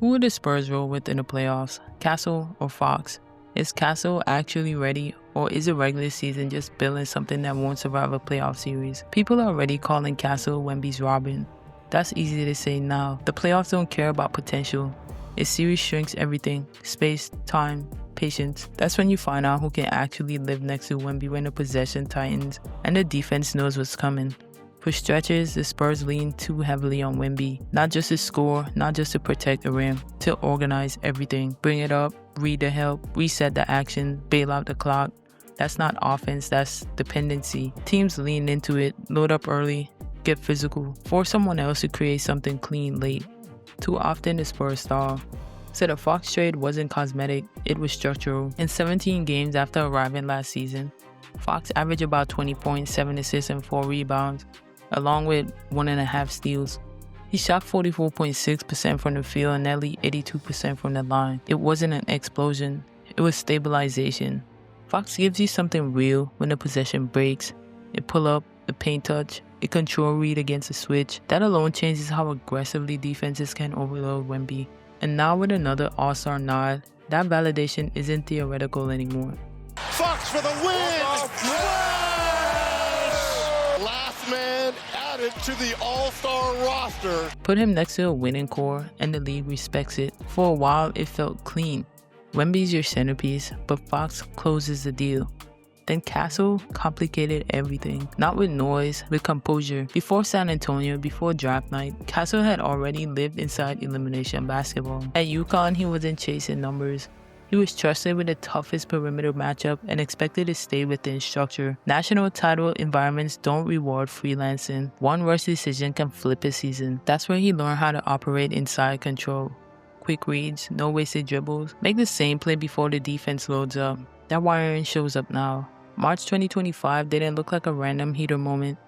Who would the Spurs roll with in the playoffs? Castle or Fox? Is Castle actually ready, or is a regular season just building something that won't survive a playoff series? People are already calling Castle Wemby's Robin. That's easy to say now. The playoffs don't care about potential. A series shrinks everything: space, time, patience. That's when you find out who can actually live next to Wemby when the possession tightens and the defense knows what's coming. For stretches, the Spurs lean too heavily on Wemby, not just to score, not just to protect the rim, to organize everything. Bring it up, read the help, reset the action, bail out the clock. That's not offense, that's dependency. Teams lean into it, load up early, get physical, force someone else to create something clean late. Too often the Spurs stall. So the Fox trade wasn't cosmetic, it was structural. In 17 games after arriving last season, Fox averaged about 20 points, 7 assists, and 4 rebounds, along with 1.5 steals. He shot 44.6% from the field and nearly 82% from the line. It wasn't an explosion, it was stabilization. Fox gives you something real when the possession breaks. A pull-up, a paint touch, a control read against a switch. That alone changes how aggressively defenses can overload Wemby. And now with another all-star nod, that validation isn't theoretical anymore. Fox for the win! Last man added to the all-star roster. Put him next to a winning core and the league respects it. For a while it felt clean. Wemby's your centerpiece, but Fox closes the deal. Then Castle complicated everything, not with noise, with composure. Before San Antonio, before draft night, Castle had already lived inside elimination basketball. At UConn, he wasn't chasing numbers. He was trusted with the toughest perimeter matchup and expected to stay within structure. National title environments don't reward freelancing. One rush decision can flip a season. That's where he learned how to operate inside control. Quick reads, no wasted dribbles. Make the same play before the defense loads up. That wiring shows up now. March 2025 didn't look like a random heater moment,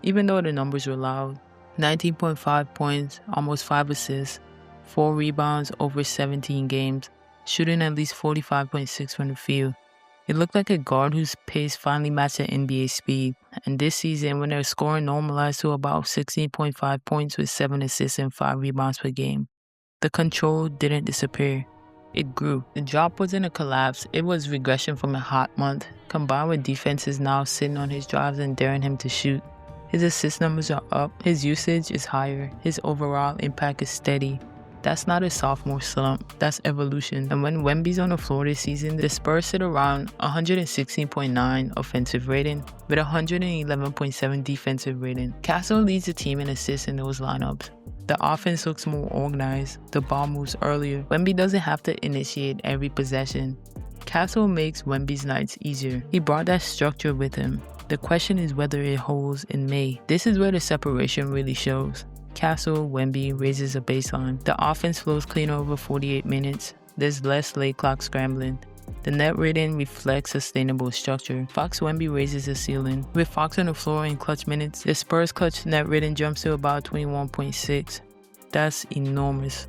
even though the numbers were loud. 19.5 points, almost 5 assists, 4 rebounds over 17 games, shooting at least 45.6 from the field. It looked like a guard whose pace finally matched the NBA speed. And this season, when their scoring normalized to about 16.5 points with 7 assists and 5 rebounds per game, the control didn't disappear. It grew. The drop wasn't a collapse, it was regression from a hot month, combined with defenses now sitting on his drives and daring him to shoot. His assist numbers are up, his usage is higher, his overall impact is steady. That's not a sophomore slump, that's evolution. And when Wemby's on the floor this season, the Spurs sit around 116.9 offensive rating with 111.7 defensive rating. Castle leads the team in assists in those lineups. The offense looks more organized, the ball moves earlier. Wemby doesn't have to initiate every possession. Castle makes Wemby's nights easier. He brought that structure with him. The question is whether it holds in May. This is where the separation really shows. Castle, Wemby raises a baseline. The offense flows cleaner over 48 minutes. There's less late clock scrambling. The net rating reflects sustainable structure. Fox Wemby raises the ceiling. With Fox on the floor in clutch minutes, the Spurs clutch net rating jumps to about 21.6. That's enormous.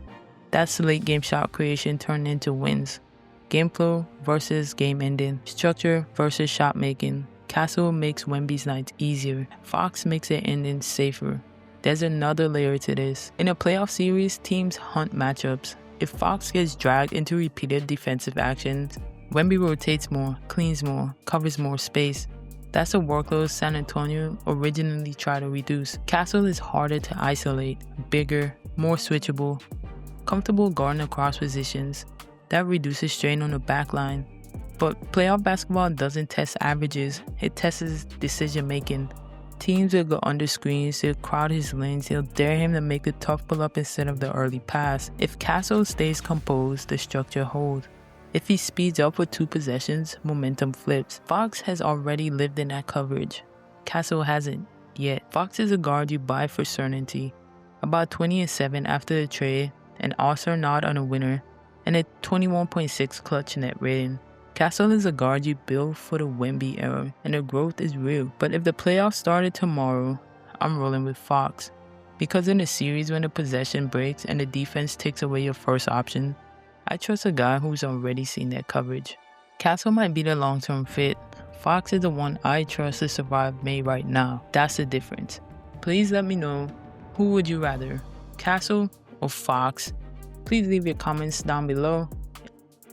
That's late game shot creation turned into wins. Game flow versus game ending. Structure versus shot making. Castle makes Wemby's nights easier. Fox makes the ending safer. There's another layer to this. In a playoff series, teams hunt matchups. If Fox gets dragged into repeated defensive actions, Wemby rotates more, cleans more, covers more space. That's a workload San Antonio originally tried to reduce. Castle is harder to isolate, bigger, more switchable, comfortable guarding across positions. That reduces strain on the back line. But playoff basketball doesn't test averages, it tests decision making. Teams will go under screens, they'll crowd his lanes, they'll dare him to make the tough pull-up instead of the early pass. If Castle stays composed, the structure holds. If he speeds up with 2 possessions, momentum flips. Fox has already lived in that coverage. Castle hasn't yet. Fox is a guard you buy for certainty. About 20-7 after the trade, an all-star nod on a winner, and a 21.6 clutch net rating. Castle is a guard you build for the Wemby era, and the growth is real. But if the playoffs started tomorrow, I'm rolling with Fox. Because in a series when the possession breaks and the defense takes away your first option, I trust a guy who's already seen that coverage. Castle might be the long-term fit. Fox is the one I trust to survive May right now. That's the difference. Please let me know, who would you rather, Castle or Fox? Please Please leave your comments down below.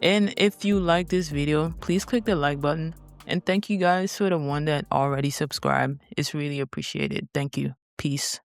And if you like this video, please click the like button. And thank you guys for the one that already subscribed. It's really appreciated. Thank you. Peace.